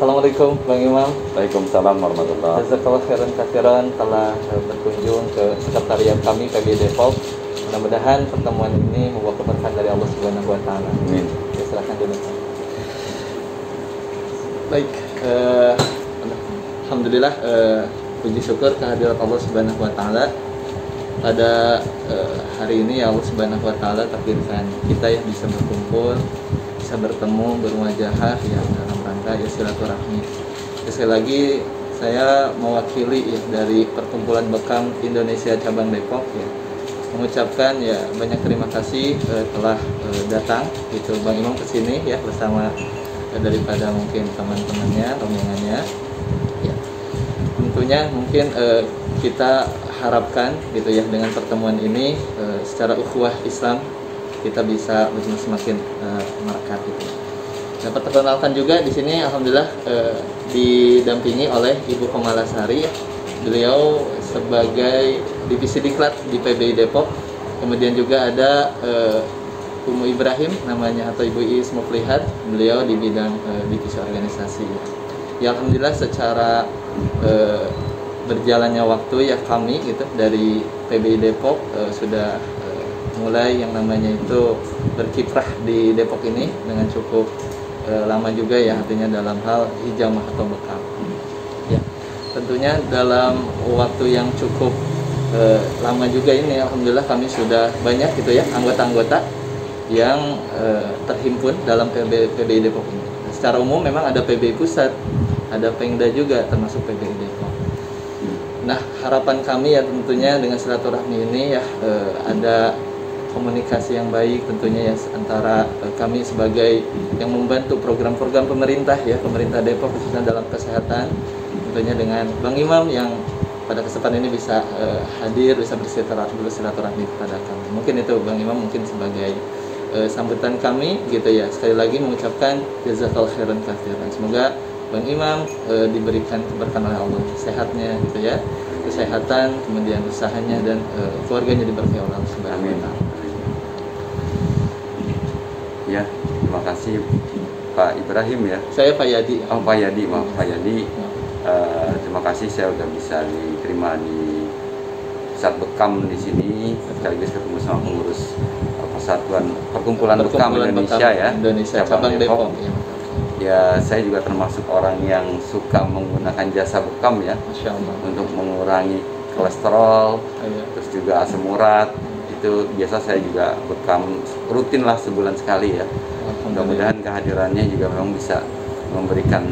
Assalamualaikum Bang Imam. Waalaikumsalam warahmatullahi wabarakatuh. Jazakallah khairan katsiran telah berkunjung ke sekretariat kami PBI Depok. Mudah-mudahan pertemuan ini membawa keberkahan dari Allah Subhanahu wa taala. Amin. Ya, silakan duduk. Baik, alhamdulillah, puji syukur kehadirat Allah Subhanahu wa taala. Pada hari ini ya Allah Subhanahu wa taala takdirkan kita yang bisa berkumpul, bisa bertemu, bermuajahah ya dalam rangka ya silaturahmi. Sekali lagi saya mewakili ya dari Perkumpulan Bekam Indonesia Cabang Depok ya, mengucapkan ya banyak terima kasih telah datang gitu Bang Imam ke sini ya bersama daripada mungkin teman-temannya, rombongannya. Ya. Tentunya mungkin kita harapkan gitu ya dengan pertemuan ini secara ukhuwah Islam kita bisa semakin merekat gitu. Nah, perkenalkan juga di sini alhamdulillah didampingi oleh Ibu Komalasari. Beliau sebagai divisi diklat di PBI Depok. Kemudian juga ada Umu Ibrahim namanya atau Ibu Is Muflihat. Beliau di bidang divisi organisasi. Ya alhamdulillah secara berjalannya waktu ya kami gitu dari PBI Depok sudah mulai yang namanya itu berkiprah di Depok ini dengan cukup lama juga ya, artinya dalam hal hijamah atau bekam ya. Tentunya dalam waktu yang cukup lama juga ini alhamdulillah kami sudah banyak gitu ya anggota-anggota yang terhimpun dalam PBI Depok ini. Secara umum memang ada PBI pusat, ada Pengda juga termasuk PBI Depok. Nah, harapan kami ya tentunya dengan silaturahmi ini ya ada komunikasi yang baik tentunya ya antara kami sebagai yang membantu program-program pemerintah ya, pemerintah Depok khususnya dalam kesehatan, tentunya dengan Bang Imam yang pada kesempatan ini bisa hadir, bisa bersilaturahmi kepada kami. Mungkin itu Bang Imam mungkin sebagai sambutan kami gitu ya. Sekali lagi mengucapkan jazakallahu khairan katsiran. Semoga Bang Imam diberikan keberkahan oleh Allah, sehatnya gitu ya, kesehatan, kemudian usahanya dan keluarganya diberkahi oleh Allah Subhanahu wa taala. Ya, terima kasih Pak Ibrahim ya. Saya Pak Yadi. Oh, Pak Yadi, maaf Pak Yadi. Terima kasih saya udah bisa diterima di Pusat Bekam di sini, sekaligus ketemu sama pengurus Persatuan Perkumpulan Bekam Indonesia ya. Indonesia Cabang Depok. Ya, saya juga termasuk orang yang suka menggunakan jasa bekam ya, Masya Allah. untuk mengurangi kolesterol, terus juga asam urat. Itu biasa saya juga bekam rutin lah sebulan sekali ya. Mudah-mudahan kehadirannya juga memang bisa memberikan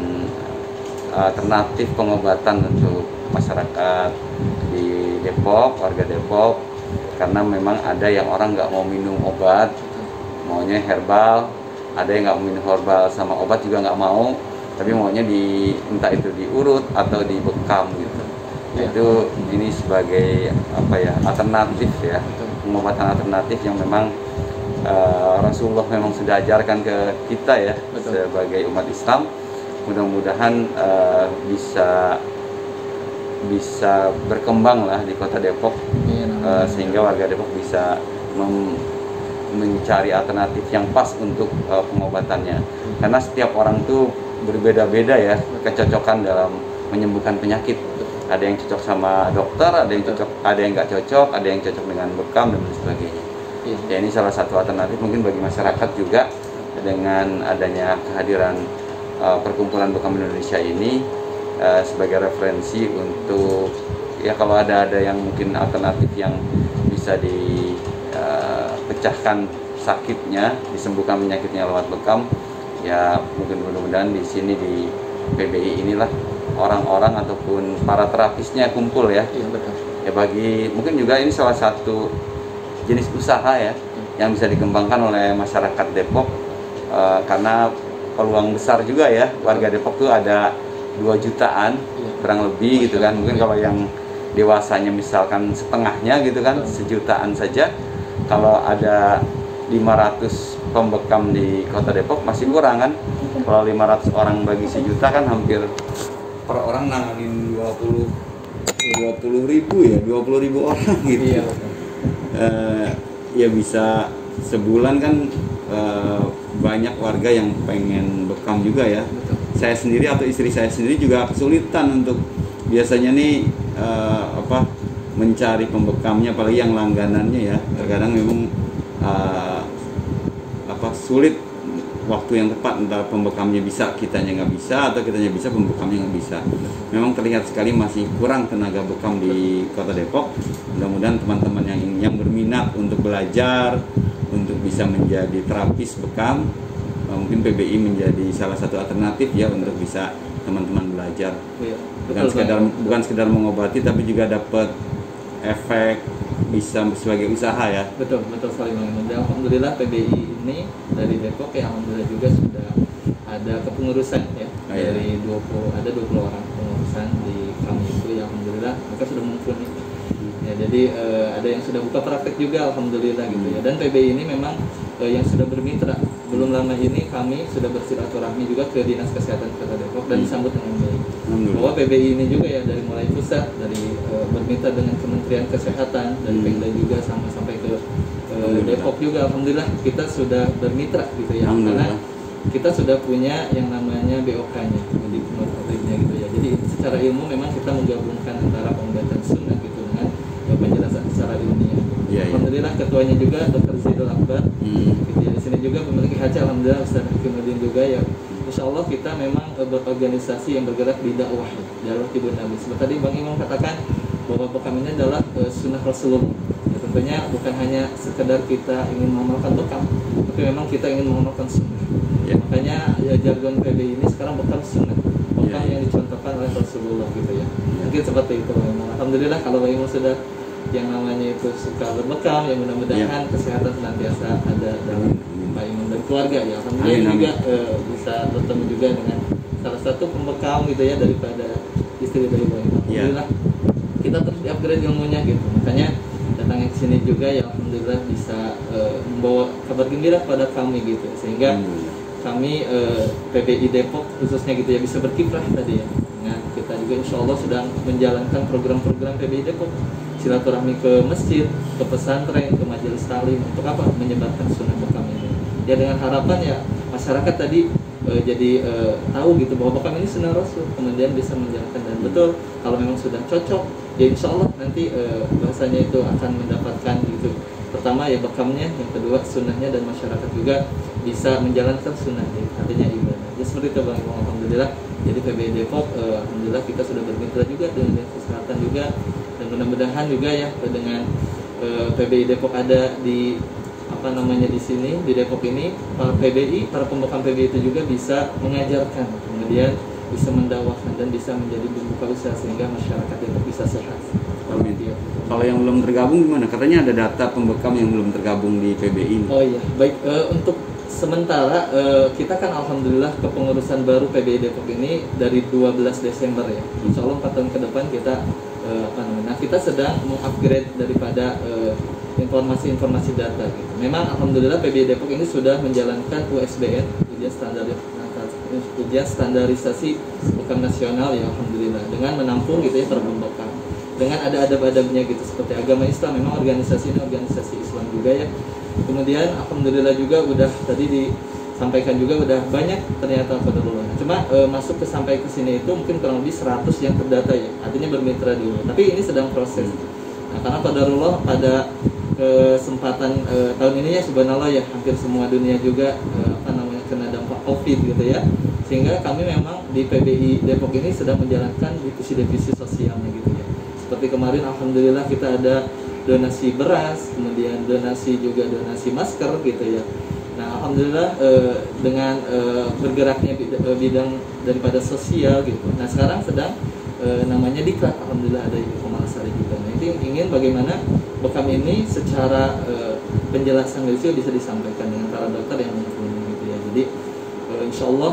alternatif pengobatan untuk masyarakat di Depok, warga Depok, karena memang ada yang orang nggak mau minum obat, maunya herbal. Ada yang nggak minum herbal sama obat juga nggak mau, tapi maunya entah itu diurut atau dibekam gitu. Ya. Itu ini sebagai apa ya, alternatif ya, pengobatan alternatif yang memang Rasulullah memang sudah ajarkan ke kita ya. Betul. Sebagai umat Islam. Mudah-mudahan bisa berkembang lah di kota Depok, sehingga warga Depok bisa mencari alternatif yang pas untuk pengobatannya, karena setiap orang tuh berbeda-beda ya kecocokan dalam menyembuhkan penyakit. Ada yang cocok sama dokter, ada yang nggak cocok, ada yang cocok dengan bekam dan sebagainya. Ya, ini salah satu alternatif mungkin bagi masyarakat juga dengan adanya kehadiran Perkumpulan Bekam Indonesia ini sebagai referensi untuk ya kalau ada yang mungkin alternatif yang bisa pecahkan sakitnya, disembuhkan penyakitnya lewat bekam, ya mudah-mudahan di sini di PBI inilah orang-orang ataupun para terapisnya kumpul ya. Iya, betul. Ya mungkin juga ini salah satu jenis usaha ya yang bisa dikembangkan oleh masyarakat Depok, karena peluang besar juga ya, warga Depok tuh ada 2 jutaan kurang lebih gitu kan. Mungkin kalau yang dewasanya misalkan setengahnya gitu kan, 1 jutaan saja. Kalau ada 500 pembekam di kota Depok masih kurang kan. Kalau 500 orang bagi 1 juta kan hampir per orang nanganin 20 ribu orang gitu. Iya. Ya bisa sebulan kan banyak warga yang pengen bekam juga ya. Betul. saya sendiri atau istri saya sendiri juga kesulitan untuk biasanya nih mencari pembekamnya, apalagi yang langganannya ya. Terkadang memang sulit waktu yang tepat, entah pembekamnya bisa, kitanya nggak bisa, atau kitanya bisa, pembekamnya nggak bisa. Memang terlihat sekali masih kurang tenaga bekam di Kota Depok. Mudah-mudahan teman-teman yang berminat untuk belajar, untuk bisa menjadi terapis bekam, mungkin PBI menjadi salah satu alternatif ya untuk bisa teman-teman belajar. Ya, bukan sekedar mengobati, tapi juga dapat efek, bisa sebagai usaha ya. Betul sekali Bang Iman. Dan alhamdulillah PBI ini dari Depok ya, alhamdulillah juga sudah ada kepengurusan ya. Dari 20 orang pengurusan di kami itu ya, alhamdulillah mereka sudah mumpuni. Ya, jadi ada yang sudah buka praktek juga alhamdulillah gitu ya. Dan PBI ini memang yang sudah bermitra. Belum lama ini kami sudah bersilaturahmi juga ke Dinas Kesehatan Kota Depok dan disambut dengan baik. Bahwa PBI ini juga ya dari mulai pusat, dari bermitra dengan Kementerian Kesehatan, dari Pemda juga sampai ke Depok juga, alhamdulillah kita sudah bermitra gitu ya. Karena kita sudah punya yang namanya BOK-nya, di protokolnya gitu ya. Jadi secara ilmu memang kita menggabungkan antara pengobatan sunnah gitu dengan penjelasan secara ilmiah. Alhamdulillah ketuanya juga Dr. Zaidul Akbar. Gitu ya. Di sini juga memiliki HC, alhamdulillah Ustaz Hakimuddin juga ya. Insya Allah kita memang berorganisasi yang bergerak di dakwah jalur Tibun Nabi. Seperti tadi Bang Imam katakan bahwa bekam ini adalah sunnah Rasulullah. Ya, tentunya bukan hanya sekedar kita ingin mengamalkan bekam, tapi memang kita ingin mengamalkan sunnah. Ya, makanya ya, jargon PBI ini sekarang bekam sunnah, bekam yang dicontohkan oleh Rasulullah gitu ya. Mungkin seperti itu Bang Imam. Alhamdulillah kalau Bang Imam sudah yang namanya itu suka berbekam, yang mudah-mudahan kesehatan senantiasa ada dalam Pak Imam dan keluarga ya. Alhamdulillah juga bisa bertemu juga dengan salah satu pembekam gitu ya daripada istri dari Pak Imam. Alhamdulillah kita terus di-upgrade ilmunya gitu. Makanya datangnya ke sini juga ya, alhamdulillah bisa membawa kabar gembira kepada kami gitu. Sehingga kami PBI Depok khususnya gitu ya bisa berkiprah tadi ya. Dengan kita juga insya Allah sedang menjalankan program-program PBI Depok, silaturahmi ke masjid, ke pesantren, ke majelis taklim, untuk apa? Menyebarkan sunnah bekam ini. Ya dengan harapan ya masyarakat tadi jadi tahu gitu bahwa bekam ini sunnah Rasul, kemudian bisa menjalankan. Dan betul kalau memang sudah cocok, ya insya Allah nanti bahasanya itu akan mendapatkan gitu. Pertama ya bekamnya, yang kedua sunnahnya, dan masyarakat juga bisa menjalankan sunnah, artinya ibadah. Ya seperti itu Bang Imam, alhamdulillah. Jadi PBI Depok, alhamdulillah kita sudah bermitra juga dengan Dinas Kesehatan juga, dan mudah-mudahan juga ya dengan PBI Depok ada di di sini di Depok ini, para PBI, para pembekam PBI itu juga bisa mengajarkan, kemudian bisa mendakwakan dan bisa menjadi pembuka usaha sehingga masyarakat Depok bisa sehat. Amin. Kalau yang belum tergabung gimana? Katanya ada data pembekam yang belum tergabung di PBI. Oh iya, baik. Untuk sementara kita kan alhamdulillah kepengurusan baru PBI Depok ini dari 12 Desember ya. Insya Allah 4 tahun ke depan kita Nah kita sedang mengupgrade daripada informasi-informasi data gitu. Memang alhamdulillah PBI Depok ini sudah menjalankan USBN, ujian standarisasi bekam nasional ya, alhamdulillah, dengan menampung gitu ya para pembekam, dengan ada adab-adabnya gitu, seperti agama Islam. Memang organisasi ini organisasi Islam juga ya. Kemudian alhamdulillah juga udah tadi disampaikan juga udah banyak ternyata qadarullah. Cuma masuk sampai ke sini itu mungkin kurang lebih 100 yang terdata ya, artinya bermitra dulu. Tapi ini sedang proses. Nah, karena qadarullah pada kesempatan tahun ini ya subhanallah ya, hampir semua dunia juga kena dampak Covid gitu ya. Sehingga kami memang di PBI Depok ini sedang menjalankan divisi-divisi sosialnya gitu ya. Seperti kemarin alhamdulillah kita ada donasi beras, kemudian donasi masker gitu ya. Nah alhamdulillah dengan bergeraknya bidang daripada sosial gitu. Nah sekarang sedang namanya diklat, alhamdulillah ada Ibu Komalasari juga. Nah itu ingin bagaimana bekam ini secara penjelasan medis bisa disampaikan dengan para dokter yang mumpuni gitu ya. Jadi insya Allah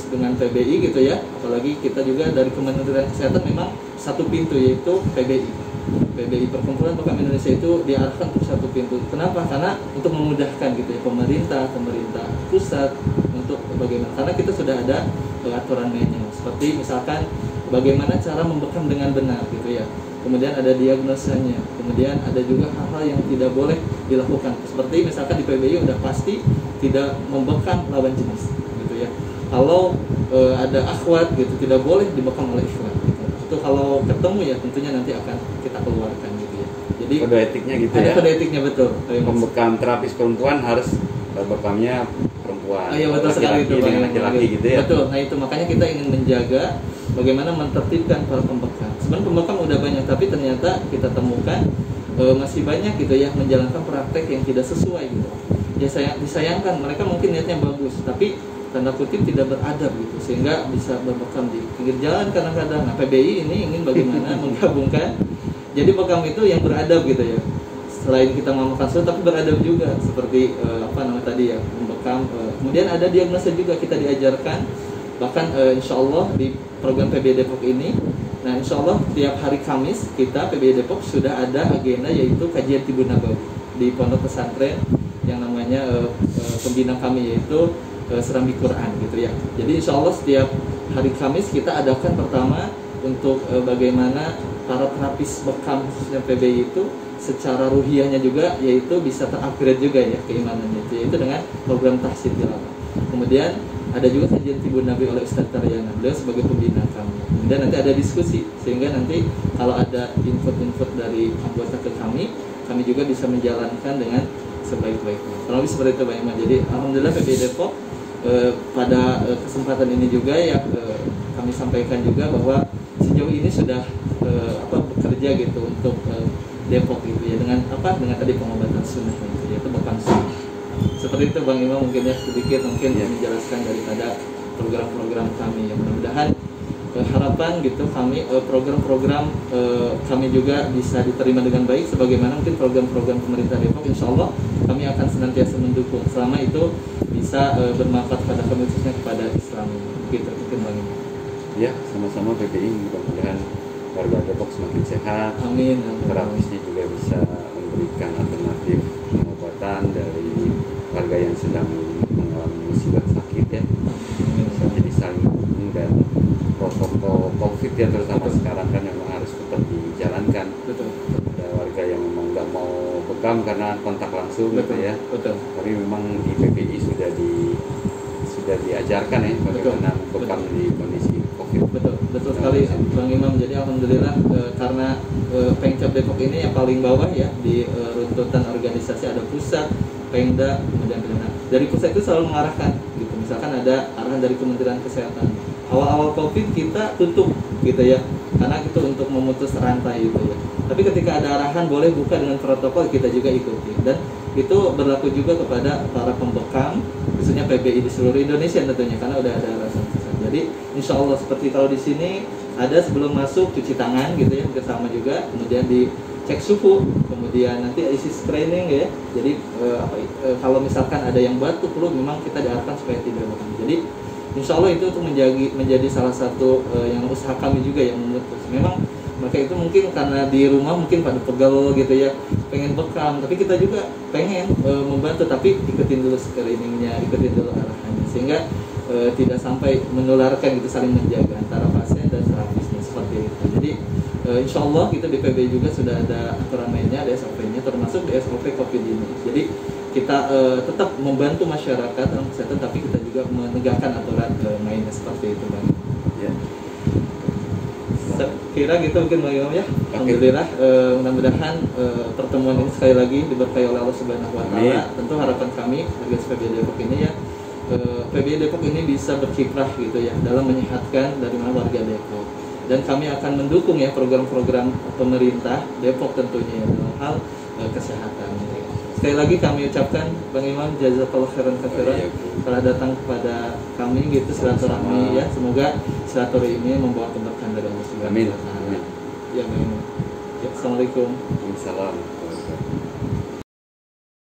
dengan PBI gitu ya, apalagi kita juga dari Kementerian Kesehatan memang satu pintu, yaitu PBI Perkumpulan Bekam Indonesia itu diarahkan untuk satu pintu. Kenapa? Karena untuk memudahkan gitu ya pemerintah pusat untuk bagaimana, karena kita sudah ada aturan mainnya, seperti misalkan bagaimana cara membekam dengan benar gitu ya. Kemudian ada diagnosanya, kemudian ada juga hal-hal yang tidak boleh dilakukan. Seperti misalkan di PBI udah pasti tidak membekam lawan jenis gitu ya. kalau ada akhwat gitu tidak boleh dibekam oleh ikhwan gitu. Itu kalau ketemu ya tentunya nanti akan kita keluarkan gitu ya. Jadi kode etiknya gitu ada ya. kode etiknya betul. Pembekam terapis perempuan harus bekamnya perempuan. Iya betul sekali itu dengan laki-laki gitu ya. Betul. Nah itu makanya kita ingin menjaga bagaimana menertibkan para pembekam. Sebenarnya pembekam udah banyak tapi ternyata kita temukan masih banyak gitu ya menjalankan praktek yang tidak sesuai gitu. Ya disayangkan mereka mungkin niatnya bagus tapi tanda kutip tidak beradab gitu sehingga bisa berbekam di pinggir jalan kadang-kadang. Nah PBI ini ingin bagaimana menggabungkan jadi bekam itu yang beradab gitu ya. Selain kita mengamalkan sunnah tapi beradab juga seperti tadi ya membekam. Kemudian ada diagnosa juga kita diajarkan bahkan insya Allah di program PBI Depok ini. Nah insya Allah tiap hari Kamis kita PBI Depok sudah ada agenda yaitu kajian Tibun Nabawi di pondok pesantren yang namanya pembina kami yaitu Serambi Quran gitu ya. Jadi insya Allah setiap hari Kamis kita adakan pertama untuk bagaimana para terapis bekam khususnya PBI itu secara ruhiyahnya juga yaitu bisa terupgrade juga ya keimanannya itu yaitu dengan program tahsin tilawah. Kemudian ada juga kajian Tibun Nabi oleh Ustaz Taryana, beliau sebagai pembina kami. Kemudian nanti ada diskusi sehingga nanti kalau ada input-input dari anggota ke kami juga bisa menjalankan dengan sebaik-baiknya. Kalau lebih seperti itu Pak Iman. Jadi alhamdulillah PBI Depok pada kesempatan ini juga ya kami sampaikan juga bahwa sejauh ini sudah bekerja gitu untuk Depok gitu ya dengan tadi pengobatan sunnah gitu yaitu bekam sunnah. Seperti itu Bang Imam mungkin ya sedikit mungkin menjelaskan daripada program-program kami yang mudah-mudahan harapan gitu kami program-program kami juga bisa diterima dengan baik sebagaimana mungkin program-program pemerintah Depok. Insya Allah kami akan senantiasa mendukung selama itu bisa bermanfaat pada kami khususnya kepada Islam gitu mungkin Bang Imam. Ya sama-sama PBI mudah-mudahan warga Depok semakin sehat. Amin. Terapisnya juga bisa memberikan alternatif pengobatan dari warga yang sedang mengalami musibah sakit ya. Bisa jadi saling mendukung dan protokol COVID ya terutama sekarang kan memang harus tetap dijalankan. Betul. Ada warga yang memang nggak mau bekam karena kontak langsung gitu ya. Betul. Tapi memang di PBI sudah diajarkan ya bagaimana bekam di kondisi COVID. Betul sekali Bang Imam. Jadi alhamdulillah karena Pengcap Depok ini yang paling bawah ya di runtutan organisasi ada pusat, Pengda, kemudian Pemda. Dari pusat itu selalu mengarahkan gitu. Misalkan ada arahan dari Kementerian Kesehatan. Awal-awal COVID kita tutup gitu ya. Karena itu untuk memutus rantai gitu ya. Tapi ketika ada arahan boleh buka dengan protokol kita juga ikuti. Dan itu berlaku juga kepada para pembekam khususnya PBI di seluruh Indonesia tentunya karena udah ada alasan. Jadi insya Allah seperti kalau di sini ada sebelum masuk cuci tangan gitu ya bersama juga, kemudian dicek suhu, kemudian nanti isi screening ya. Jadi kalau misalkan ada yang batuk flu memang kita diarahkan supaya tidak bekam. Jadi insya Allah itu untuk menjadi salah satu yang usaha kami juga yang memutus. Memang mereka itu mungkin karena di rumah mungkin pada pegel gitu ya pengen bekam, tapi kita juga pengen membantu tapi ikutin dulu screeningnya, ikutin dulu arahannya sehingga tidak sampai menularkan gitu, saling menjaga antara pasien dan terapisnya seperti itu. Jadi insya Allah kita di PBI juga sudah ada aturan mainnya, ada SOP-nya termasuk di SOP COVID ini. Jadi kita tetap membantu masyarakat dalam kesehatan tapi kita juga menegakkan aturan mainnya seperti itu Bang. Ya. Kira gitu mungkin Bang Imam ya. Alhamdulillah mudah-mudahan pertemuan ini sekali lagi diberkahi oleh Allah Subhanahu wa taala. Tentu harapan kami bagi PBI Depok ini ya PBI Depok ini bisa berkiprah gitu ya dalam menyehatkan dari mana warga Depok. Dan kami akan mendukung ya program-program pemerintah Depok tentunya ya dalam hal kesehatan. Sekali lagi kami ucapkan Bang Imam jazakallahu khairan katsiran telah datang kepada kami gitu silaturahmi ya. Semoga silaturahmi ini membawa keberkahan dari Allah Subhanahu wa taala. Ya Bang Imam. Ya, assalamualaikum. Waalaikumsalam.